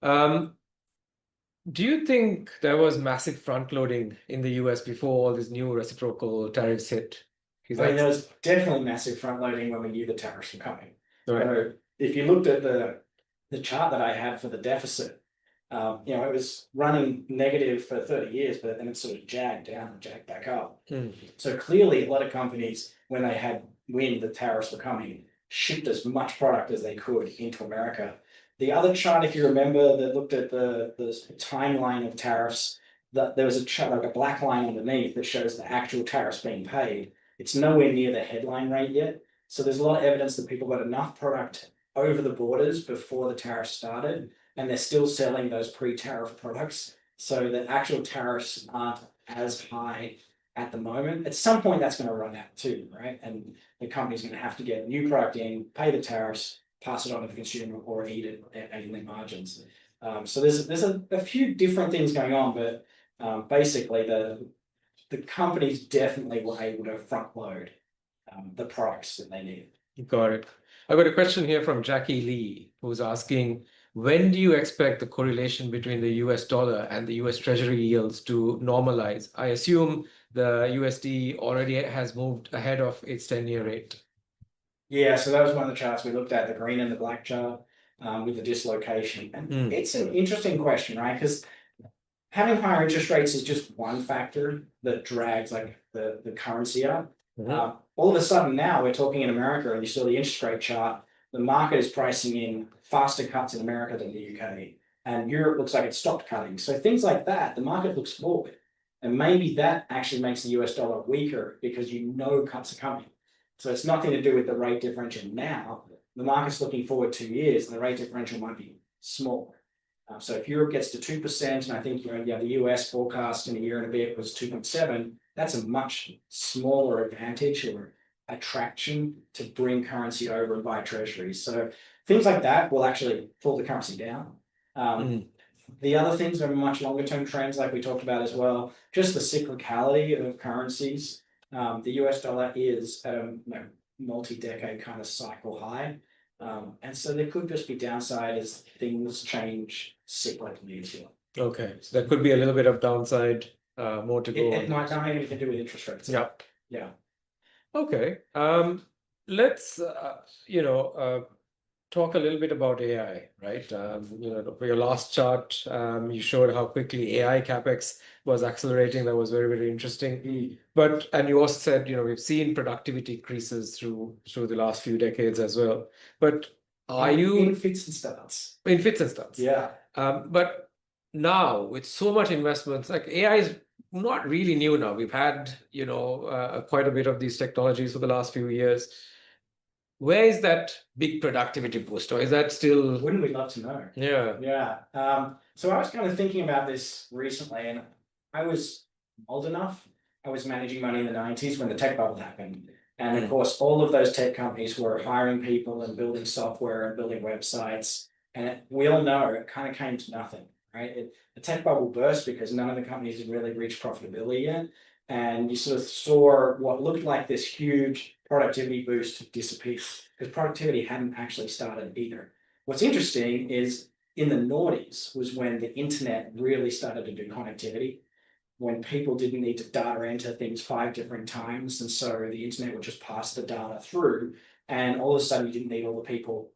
Speaker 1: Do you think there was massive front loading in the US before all these new reciprocal tariffs hit?
Speaker 2: I mean, there was definitely massive front loading when we knew the tariffs were coming.
Speaker 1: Right.
Speaker 2: So if you looked at the chart that I had for the deficit, it was running negative for 30 years, but then it sort of jagged down and jagged back up. So clearly a lot of companies, when they had wind the tariffs were coming, shipped as much product as they could into America. The other chart, if you remember, that looked at the timeline of tariffs, there was a chart, like a black line underneath that shows the actual tariffs being paid. It's nowhere near the headline rate yet. So there's a lot of evidence that people got enough product over the borders before the tariffs started, and they're still selling those pre-tariff products. So the actual tariffs aren't as high at the moment. At some point, that's going to run out too, right? And the company's going to have to get new product in, pay the tariffs, pass it on to the consumer, or eat it in their margins. So there's a few different things going on, but basically the companies definitely were able to front load the products that they need.
Speaker 1: Got it. I got a question here from Jackie Lee, who's asking, when do you expect the correlation between the US dollar and the US Treasury yields to normalize? I assume the USD already has moved ahead of its 10-year rate.
Speaker 2: Yeah, so that was one of the charts we looked at, the green and the black chart with the dislocation. And it's an interesting question, right? Because having higher interest rates is just one factor that drags like the currency up. All of a sudden now we're talking in America, and you saw the interest rate chart, the market is pricing in faster cuts in America than the UK. And Europe looks like it stopped cutting. So things like that, the market looks forward. And maybe that actually makes the US dollar weaker because you know cuts are coming. So it's nothing to do with the rate differential now. The market's looking forward 2 years, and the rate differential might be smaller. So if Europe gets to 2%, and I think the US forecast in a year and a bit was 2.7, that's a much smaller advantage or attraction to bring currency over and buy treasuries. So things like that will actually pull the currency down. The other things are much longer term trends, like we talked about as well. Just the cyclicality of currencies. The US dollar is at a multi-decade kind of cycle high. And so there could just be downside as things change cyclically as well.
Speaker 1: Okay, so there could be a little bit of downside, more to go.
Speaker 2: It might not have anything to do with interest rates.
Speaker 1: Yeah.
Speaker 2: Yeah.
Speaker 1: Okay. Let's talk a little bit about AI, right? For your last chart, you showed how quickly AI capex was accelerating. That was very, very interesting. And you also said, we've seen productivity increases through the last few decades as well. But are you
Speaker 2: in fits and starts?
Speaker 1: In fits and starts.
Speaker 2: Yeah.
Speaker 1: But now with so much investments, like AI is not really new now. We've had, quite a bit of these technologies for the last few years. Where is that big productivity boost, or is that still?
Speaker 2: Wouldn't we love to know?
Speaker 1: Yeah.
Speaker 2: Yeah. So I was kind of thinking about this recently, and I was old enough. I was managing money in the 90s when the tech bubble happened. And of course, all of those tech companies were hiring people and building software and building websites. And we all know it kind of came to nothing, right? The tech bubble burst because none of the companies had really reached profitability yet. And you sort of saw what looked like this huge productivity boost disappear because productivity hadn't actually started either. What's interesting is in the noughties was when the internet really started to do connectivity, when people didn't need to data enter things 5 different times. And so the internet would just pass the data through, and all of a sudden you didn't need all the people,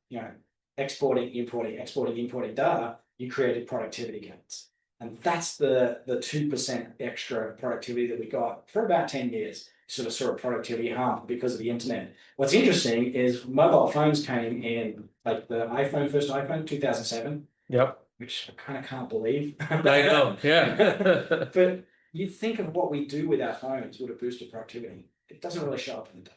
Speaker 2: exporting, importing data. You created productivity gains. And that's the 2% extra productivity that we got for about 10 years. Sort of saw a productivity hump because of the internet. What's interesting is mobile phones came in, like the first iPhone, 2007.
Speaker 1: Yep.
Speaker 2: Which I kind of can't believe.
Speaker 1: I know, yeah.
Speaker 2: But you think of what we do with our phones would have boosted productivity. It doesn't really show up in the data.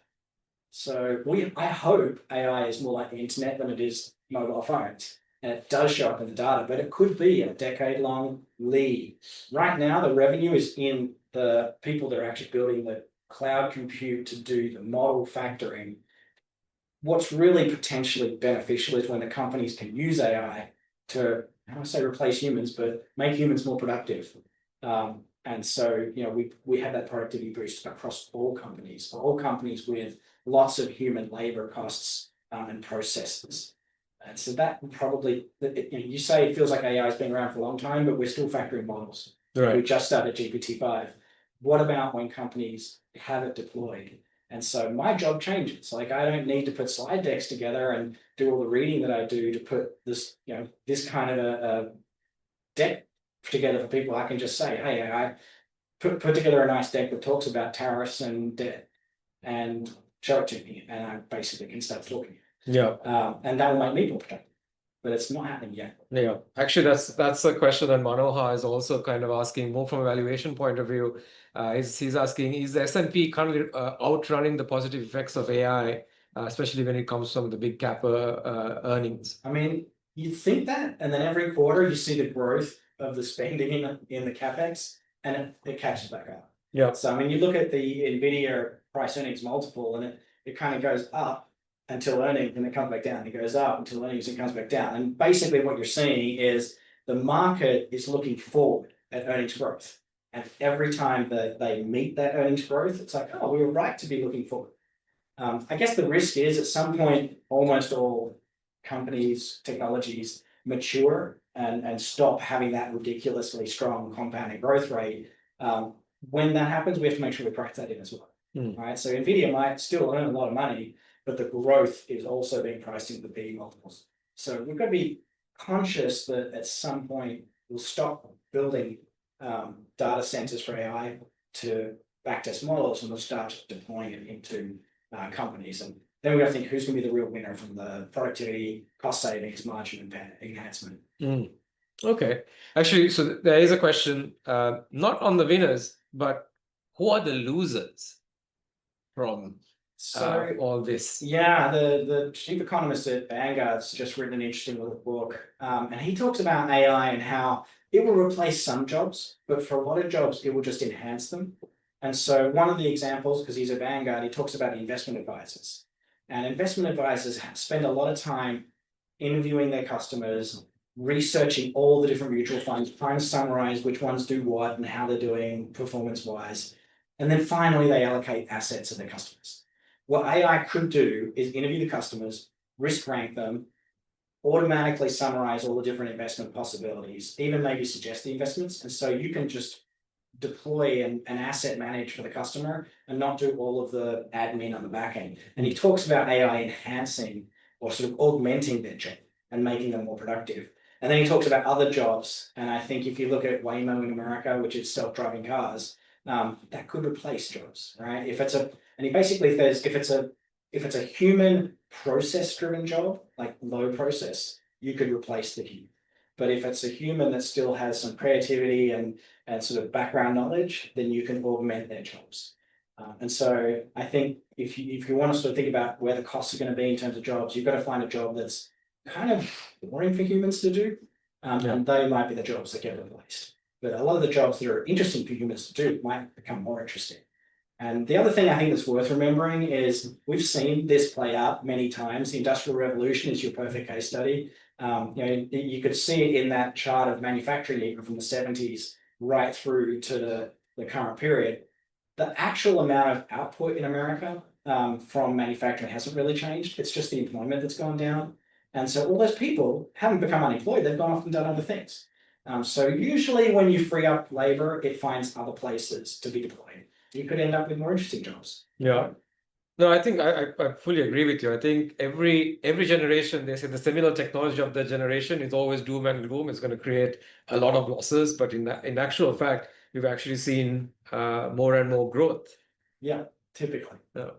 Speaker 2: So I hope AI is more like the internet than it is mobile phones. And it does show up in the data, but it could be a decade-long lead. Right now, the revenue is in the people that are actually building the cloud compute to do the model factoring. What's really potentially beneficial is when the companies can use AI to, I don't want to say replace humans, but make humans more productive. And so, we have that productivity boost across all companies with lots of human labor costs and processes. And so that probably, you say it feels like AI has been around for a long time, but we're still factoring models.
Speaker 1: Right.
Speaker 2: We just started GPT-5. What about when companies have it deployed? And so my job changes. Like I don't need to put slide decks together and do all the reading that I do to put this, this kind of a deck together for people. I can just say, hey, I put together a nice deck that talks about tariffs and debt and show it to me, and I basically can start talking.
Speaker 1: Yeah.
Speaker 2: And that will make me more productive. but it's not happening yet.
Speaker 1: Yeah, actually, that's a question that Manohar is also kind of asking more from a valuation point of view. He's asking, is the S&P currently outrunning the positive effects of AI, especially when it comes from the big cap earnings?
Speaker 2: I mean, you think that, and then every quarter you see the growth of the spending in the capex, and it catches back up.
Speaker 1: Yeah.
Speaker 2: So I mean, you look at the Nvidia price earnings multiple, and it kind of goes up until earnings, and it comes back down. It goes up until earnings, and it comes back down. And basically, what you're seeing is the market is looking forward at earnings growth, and every time that they meet that earnings growth, it's like, oh, we were right to be looking forward. I guess the risk is at some point, almost all companies, technologies mature and stop having that ridiculously strong compounding growth rate. When that happens, we have to make sure we price that in as well. Right. So Nvidia might still earn a lot of money, but the growth is also being priced into the PE multiples. So we've got to be conscious that at some point we'll stop building data centers for AI to backtest models, and we'll start deploying it into companies. And then we got to think who's going to be the real winner from the productivity, cost savings, margin enhancement.
Speaker 1: Okay. Actually, so there is a question, not on the winners, but who are the losers from all this?
Speaker 2: Yeah, the chief economist at Vanguard's just written an interesting little book, and he talks about AI and how it will replace some jobs, but for a lot of jobs, it will just enhance them. And so one of the examples, because he's at Vanguard, he talks about investment advisors. And investment advisors spend a lot of time interviewing their customers, researching all the different mutual funds, trying to summarize which ones do what and how they're doing performance-wise. And then finally, they allocate assets to their customers. What AI could do is interview the customers, risk rank them, automatically summarize all the different investment possibilities, even maybe suggest the investments. And so you can just deploy and asset manage for the customer and not do all of the admin on the back end. And he talks about AI enhancing or sort of augmenting their job and making them more productive. And then he talks about other jobs. And I think if you look at Waymo in America, which is self-driving cars, that could replace jobs, right? And he basically says if it's a human process-driven job, like low process, you could replace the human. But if it's a human that still has some creativity and sort of background knowledge, then you can augment their jobs. And so I think if you want to sort of think about where the costs are going to be in terms of jobs, you've got to find a job that's kind of boring for humans to do. And they might be the jobs that get replaced. But a lot of the jobs that are interesting for humans to do might become more interesting. And the other thing I think that's worth remembering is we've seen this play out many times. The Industrial Revolution is your perfect case study. You could see it in that chart of manufacturing even from the 70s right through to the current period. The actual amount of output in America from manufacturing hasn't really changed. It's just the employment that's gone down. And so all those people haven't become unemployed. They've gone off and done other things. So usually when you free up labor, it finds other places to be deployed. You could end up with more interesting jobs.
Speaker 1: Yeah. No, I think I fully agree with you. I think every generation, they say the similar technology of the generation is always doom and gloom. It's going to create a lot of losses, but in actual fact, we've actually seen more and more growth.
Speaker 2: Yeah, typically.
Speaker 1: Yeah.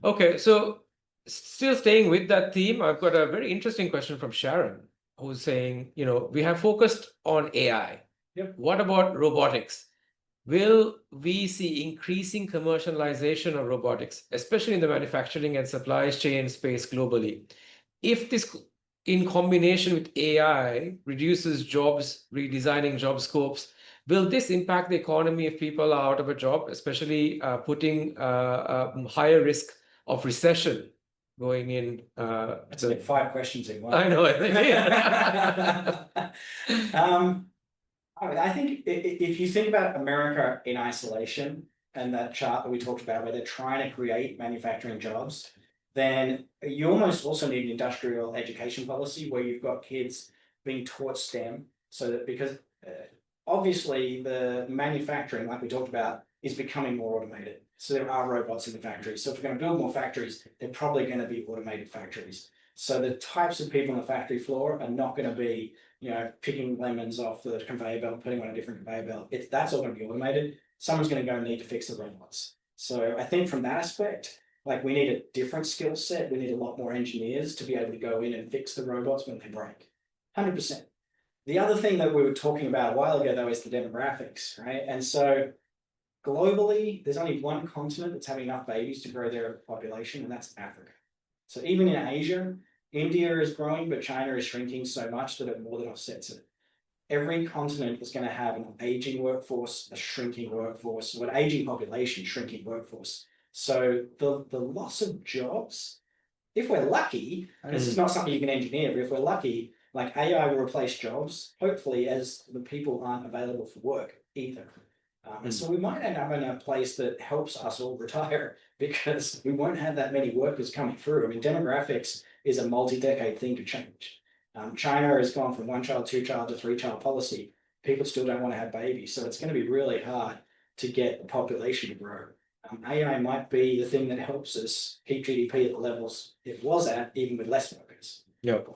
Speaker 1: Okay, so still staying with that theme, I've got a very interesting question from Sharon, who's saying, we have focused on AI.
Speaker 2: Yep.
Speaker 1: What about robotics? Will we see increasing commercialization of robotics, especially in the manufacturing and supply chain space globally? If this, in combination with AI, reduces jobs, redesigning job scopes, will this impact the economy if people are out of a job, especially putting higher risk of recession going in?
Speaker 2: That's like 5 questions in one.
Speaker 1: I know.
Speaker 2: I think if you think about America in isolation and that chart that we talked about where they're trying to create manufacturing jobs, then you almost also need an industrial education policy where you've got kids being taught STEM so that because obviously the manufacturing, like we talked about, is becoming more automated. So there are robots in the factories. So if we're going to build more factories, they're probably going to be automated factories. So the types of people on the factory floor are not going to be picking lemons off the conveyor belt, putting on a different conveyor belt. That's all going to be automated. Someone's going to go and need to fix the robots. So I think from that aspect, like we need a different skill set. We need a lot more engineers to be able to go in and fix the robots when they break. 100%. The other thing that we were talking about a while ago, though, is the demographics, right? And so globally, there's only one continent that's having enough babies to grow their population, and that's Africa. So even in Asia, India is growing, but China is shrinking so much that it more than offsets it. Every continent is going to have an aging workforce, a shrinking workforce, so an aging population, shrinking workforce. So the loss of jobs, if we're lucky, and this is not something you can engineer, but if we're lucky, like AI will replace jobs, hopefully, as the people aren't available for work either. And so we might end up in a place that helps us all retire because we won't have that many workers coming through. I mean, demographics is a multi-decade thing to change. China has gone from 1-child, 2-child to 3-child policy. People still don't want to have babies. So it's going to be really hard to get the population to grow. AI might be the thing that helps us keep GDP at the levels it was at, even with less workers.
Speaker 1: Yep.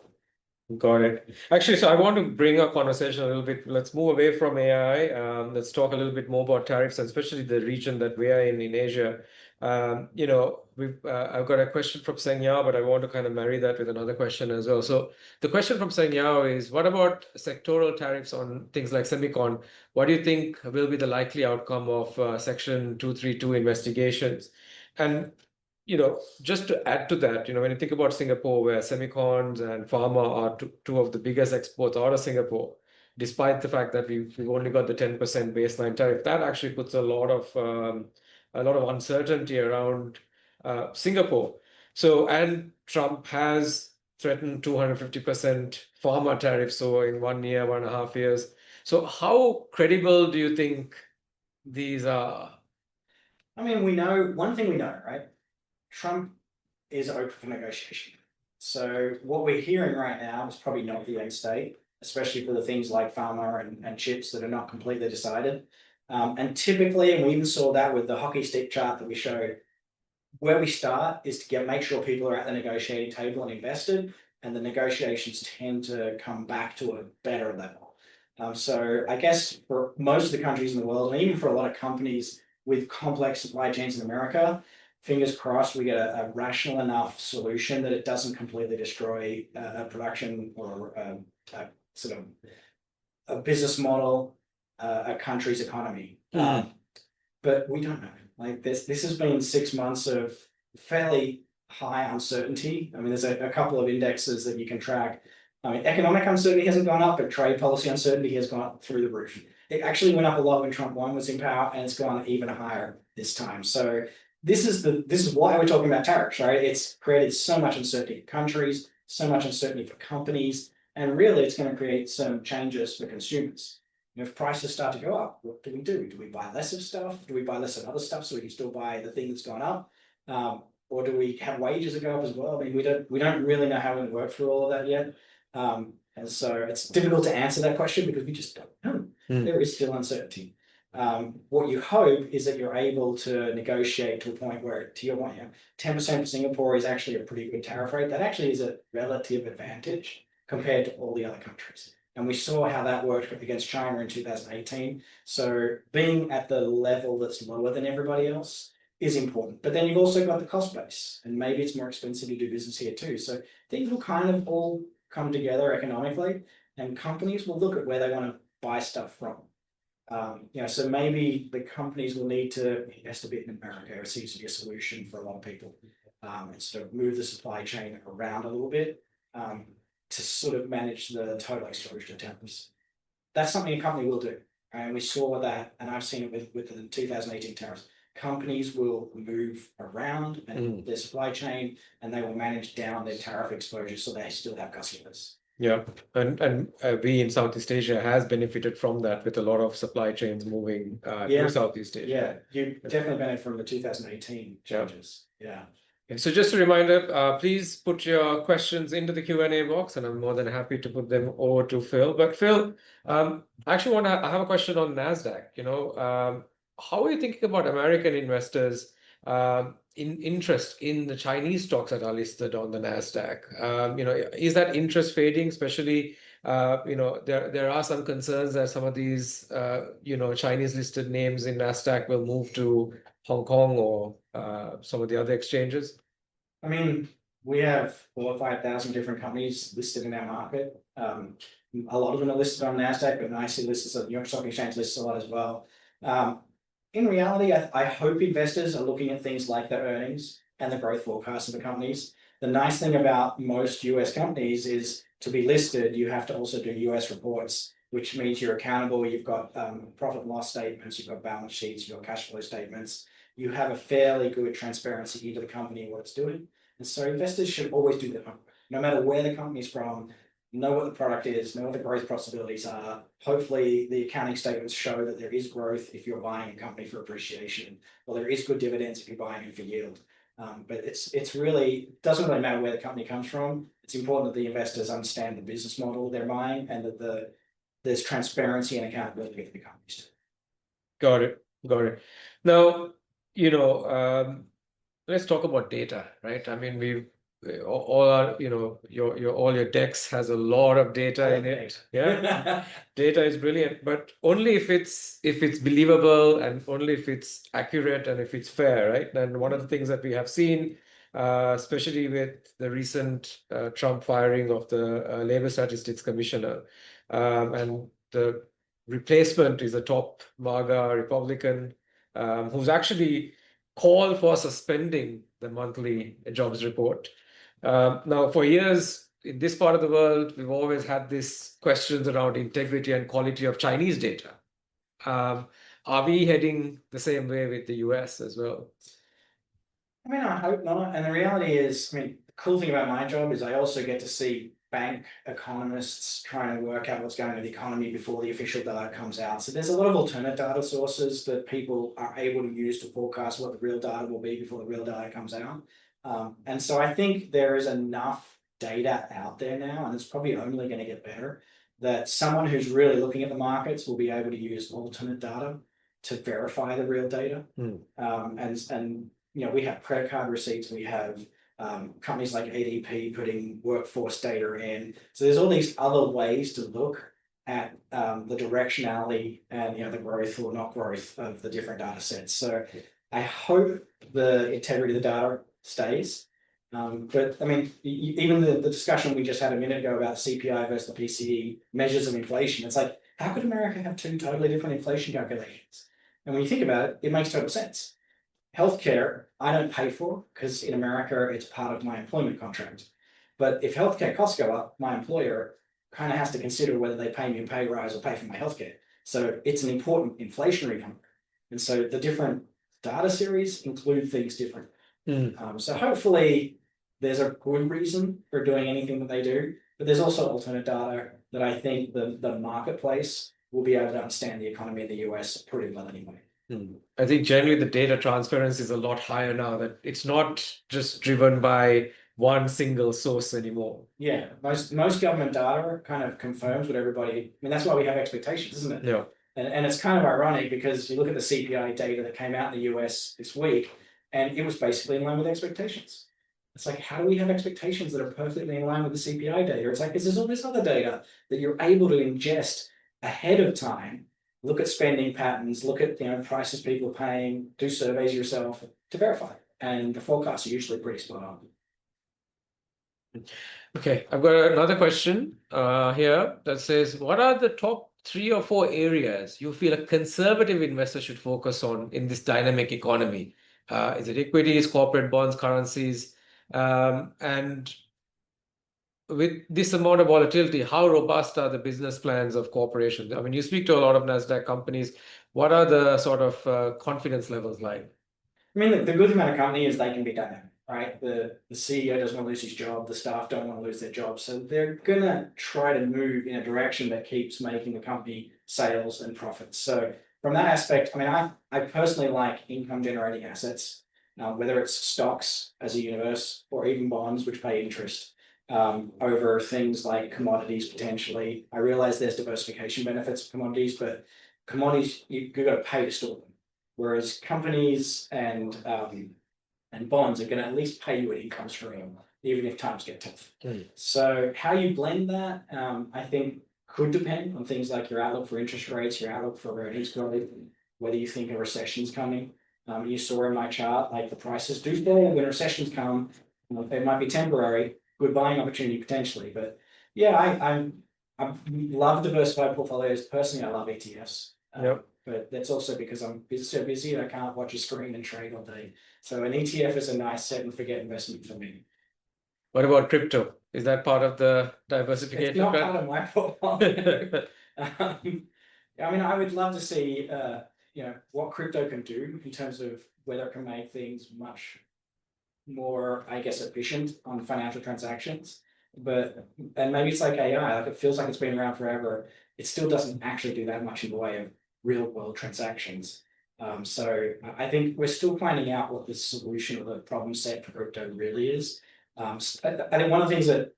Speaker 1: Got it. Actually, so I want to bring our conversation a little bit. Let's move away from AI. Let's talk a little bit more about tariffs, especially the region that we are in Asia. I've got a question from Seng Yao, but I want to kind of marry that with another question as well. So the question from Seng Yao is, what about sectoral tariffs on things like semicon? What do you think will be the likely outcome of Section 232 investigations? And just to add to that, when you think about Singapore, where semicons and pharma are two of the biggest exports out of Singapore, despite the fact that we've only got the 10% baseline tariff, that actually puts a lot of uncertainty around Singapore. So, and Trump has threatened 250% pharma tariffs, so in 1 year, 1.5 years. So, how credible do you think these are?
Speaker 2: I mean, we know one thing we know, right? Trump is open for negotiation. So what we're hearing right now is probably not the end state, especially for the things like pharma and chips that are not completely decided. And typically, and we even saw that with the hockey stick chart that we showed, where we start is to make sure people are at the negotiating table and invested, and the negotiations tend to come back to a better level. So I guess for most of the countries in the world, and even for a lot of companies with complex supply chains in America, fingers crossed we get a rational enough solution that it doesn't completely destroy a production or a sort of a business model, a country's economy. But we don't know. Like this has been 6 months of fairly high uncertainty. I mean, there's a couple of indexes that you can track. I mean, economic uncertainty hasn't gone up, but trade policy uncertainty has gone up through the roof. It actually went up a lot when Trump 1 was in power, and it's gone even higher this time. So this is why we're talking about tariffs, right? It's created so much uncertainty for countries, so much uncertainty for companies, and really it's going to create some changes for consumers. If prices start to go up, what do we do? Do we buy less of stuff? Do we buy less of other stuff so we can still buy the thing that's gone up? Or do we have wages that go up as well? I mean, we don't really know how we're going to work through all of that yet. And so it's difficult to answer that question because we just don't know. There is still uncertainty. What you hope is that you're able to negotiate to a point where, to your point, 10% for Singapore is actually a pretty good tariff rate. That actually is a relative advantage compared to all the other countries. And we saw how that worked against China in 2018. So being at the level that's lower than everybody else is important. But then you've also got the cost base, and maybe it's more expensive to do business here too. So things will kind of all come together economically, and companies will look at where they want to buy stuff from. So maybe the companies will need to invest a bit in America. It seems to be a solution for a lot of people, and sort of move the supply chain around a little bit to sort of manage the total exposure to tariffs. That's something a company will do, and we saw that, and I've seen it with the 2018 tariffs. Companies will move around and their supply chain, and they will manage down their tariff exposure so they still have customers.
Speaker 1: Yeah, and we in Southeast Asia has benefited from that with a lot of supply chains moving to Southeast Asia.
Speaker 2: Yeah, you definitely benefit from the 2018 changes. Yeah.
Speaker 1: So just a reminder, please put your questions into the Q&A box, and I'm more than happy to put them over to Phil. But Phil, I have a question on NASDAQ. How are you thinking about American investors' interest in the Chinese stocks that are listed on the NASDAQ? Is that interest fading? Especially, there are some concerns that some of these, Chinese listed names in NASDAQ will move to Hong Kong or some of the other exchanges.
Speaker 2: I mean, We have 4,000 or 5,000 different companies listed in our market. A lot of them are listed on NASDAQ, but nicely listed, so the New York Stock Exchange lists a lot as well. In reality, I hope investors are looking at things like their earnings and the growth forecasts of the companies. The nice thing about most US companies is to be listed, you have to also do US reports, which means you're accountable. You've got profit and loss statements, you've got balance sheets, you've got cash flow statements. You have a fairly good transparency into the company and what it's doing. And so investors should always do that, no matter where the company's from, know what the product is, know what the growth possibilities are. Hopefully the accounting statements show that there is growth if you're buying a company for appreciation, or there is good dividends if you're buying it for yield. But it's really, doesn't really matter where the company comes from. It's important that the investors understand the business model they're buying and that there's transparency and accountability for the companies too.
Speaker 1: Got it. Got it. Now, let's talk about data, right? I mean, all our, all your decks has a lot of data in it. Yeah. Data is brilliant, but only if it's believable and only if it's accurate and if it's fair, right? And one of the things that we have seen, especially with the recent Trump firing of the Labor Statistics Commissioner, and the replacement is a top MAGA Republican who's actually called for suspending the monthly jobs report. Now, for years in this part of the world, we've always had these questions around integrity and quality of Chinese data. Are we heading the same way with the US as well?
Speaker 2: I mean, I hope not. And the reality is, I mean, the cool thing about my job is I also get to see bank economists trying to work out what's going on with the economy before the official data comes out. So there's a lot of alternate data sources that people are able to use to forecast what the real data will be before the real data comes out. And so I think there is enough data out there now, and it's probably only going to get better, that someone who's really looking at the markets will be able to use alternate data to verify the real data. And we have credit card receipts, we have companies like ADP putting workforce data in. So there's all these other ways to look at the directionality and the growth or not growth of the different data sets. So I hope the integrity of the data stays. But I mean, even the discussion we just had a minute ago about CPI versus the PCE measures of inflation, it's like, how could America have two totally different inflation calculations? And when you think about it, it makes total sense. Healthcare, I don't pay for because in America, it's part of my employment contract. But if healthcare costs go up, my employer kind of has to consider whether they pay me a pay rise or pay for my healthcare. So it's an important inflationary number. And so the different data series include things differently. So hopefully there's a good reason for doing anything that they do, but there's also alternate data that I think the marketplace will be able to understand the economy in the US pretty well anyway.
Speaker 1: I think generally the data transparency is a lot higher now, that it's not just driven by one single source anymore.
Speaker 2: Yeah, most government data kind of confirms what everybody, I mean, that's why we have expectations, isn't it?
Speaker 1: Yeah.
Speaker 2: And it's kind of ironic because you look at the CPI data that came out in the US this week, and it was basically in line with expectations. It's like, how do we have expectations that are perfectly in line with the CPI data? It's like, because there's all this other data that you're able to ingest ahead of time, look at spending patterns, look at prices people are paying, do surveys yourself to verify. And the forecasts are usually pretty spot on.
Speaker 1: Okay, I've got another question here that says, what are the top 3 or 4 areas you feel a conservative investor should focus on in this dynamic economy? Is it equities, corporate bonds, currencies? And with this amount of volatility, how robust are the business plans of corporations? I mean, you speak to a lot of NASDAQ companies. What are the sort of confidence levels like?
Speaker 2: I mean, the good thing about a company is they can be dynamic, right? The CEO doesn't want to lose his job, the staff don't want to lose their job. So they're going to try to move in a direction that keeps making the company sales and profits. So from that aspect, I mean, I personally like income generating assets, whether it's stocks as a universe or even bonds, which pay interest over things like commodities potentially. I realize there's diversification benefits of commodities, but commodities, you've got to pay to store them. Whereas companies and bonds are going to at least pay you an income stream, even if times get tough. So how you blend that, I think could depend on things like your outlook for interest rates, your outlook for earnings growth, whether you think a recession's coming. You saw in my chart, like the prices do fall when recessions come. It might be temporary, good buying opportunity potentially, but yeah, I love diversified portfolios. Personally, I love ETFs.
Speaker 1: Yep.
Speaker 2: But that's also because I'm so busy and I can't watch a screen and trade all day. So an ETF is a nice set and forget investment for me.
Speaker 1: What about crypto? Is that part of the
Speaker 2: It's
Speaker 1: diversification
Speaker 2: not
Speaker 1: plan?
Speaker 2: part of my portfolio. I mean, I would love to see, what crypto can do in terms of whether it can make things much more, I guess, efficient on financial transactions. And maybe it's like AI, like it feels like it's been around forever. It still doesn't actually do that much in the way of real world transactions. So I think we're still finding out what the solution or the problem set for crypto really is. I think one of the things that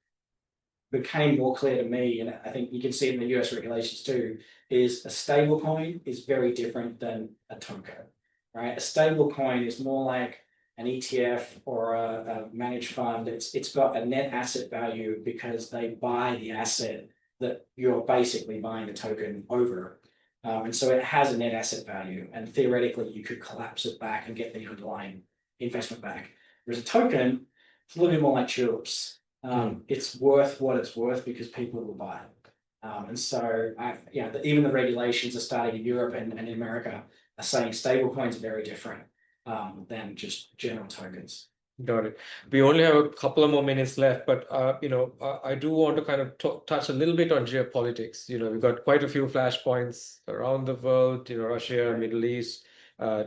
Speaker 2: became more clear to me, and I think you can see it in the US regulations too, is a stable coin is very different than a token, right? A stable coin is more like an ETF or a managed fund. It's got a net asset value because they buy the asset that you're basically buying the token over. And so it has a net asset value, and theoretically you could collapse it back and get the underlying investment back. Whereas a token, it's a little bit more like tulips. It's worth what it's worth because people will buy it. And so, even the regulations are starting in Europe and in America are saying stable coins are very different than just general tokens.
Speaker 1: Got it. We only have a couple of more minutes left, but I do want to kind of touch a little bit on geopolitics. We've got quite a few flashpoints around the world. Russia, Middle East,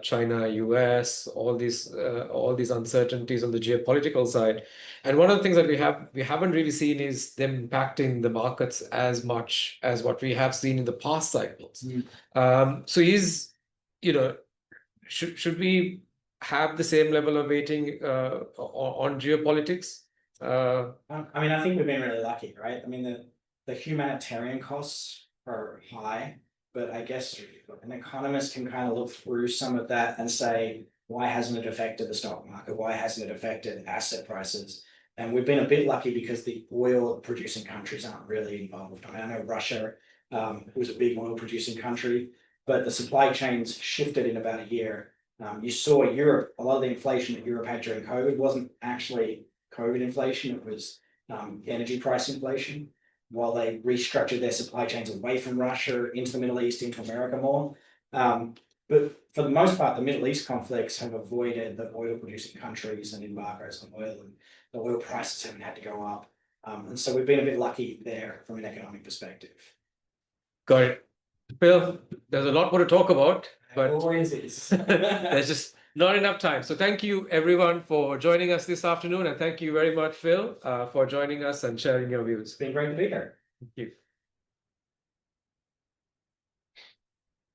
Speaker 1: China, US, all these uncertainties on the geopolitical side. And one of the things that we haven't really seen is them impacting the markets as much as what we have seen in the past cycles. So should we have the same level of weighting on geopolitics?
Speaker 2: I mean, I think we've been really lucky, right? I mean, the humanitarian costs are high, but I guess an economist can kind of look through some of that and say, why hasn't it affected the stock market? Why hasn't it affected asset prices? And we've been a bit lucky because the oil producing countries aren't really involved. I know Russia was a big oil producing country, but the supply chains shifted in about a year. You saw Europe, a lot of the inflation that Europe had during COVID wasn't actually COVID inflation, it was energy price inflation, while they restructured their supply chains away from Russia into the Middle East, into America more. But for the most part, the Middle East conflicts have avoided the oil producing countries and embargoes on oil, and the oil prices haven't had to go up. And so we've been a bit lucky there from an economic perspective.
Speaker 1: Got it. Phil, there's a lot more to talk about, but
Speaker 2: always is.
Speaker 1: there's just not enough time. So thank you everyone for joining us this afternoon, and thank you very much, Phil, for joining us and sharing your views.
Speaker 2: It's been great to be here.
Speaker 1: Thank you.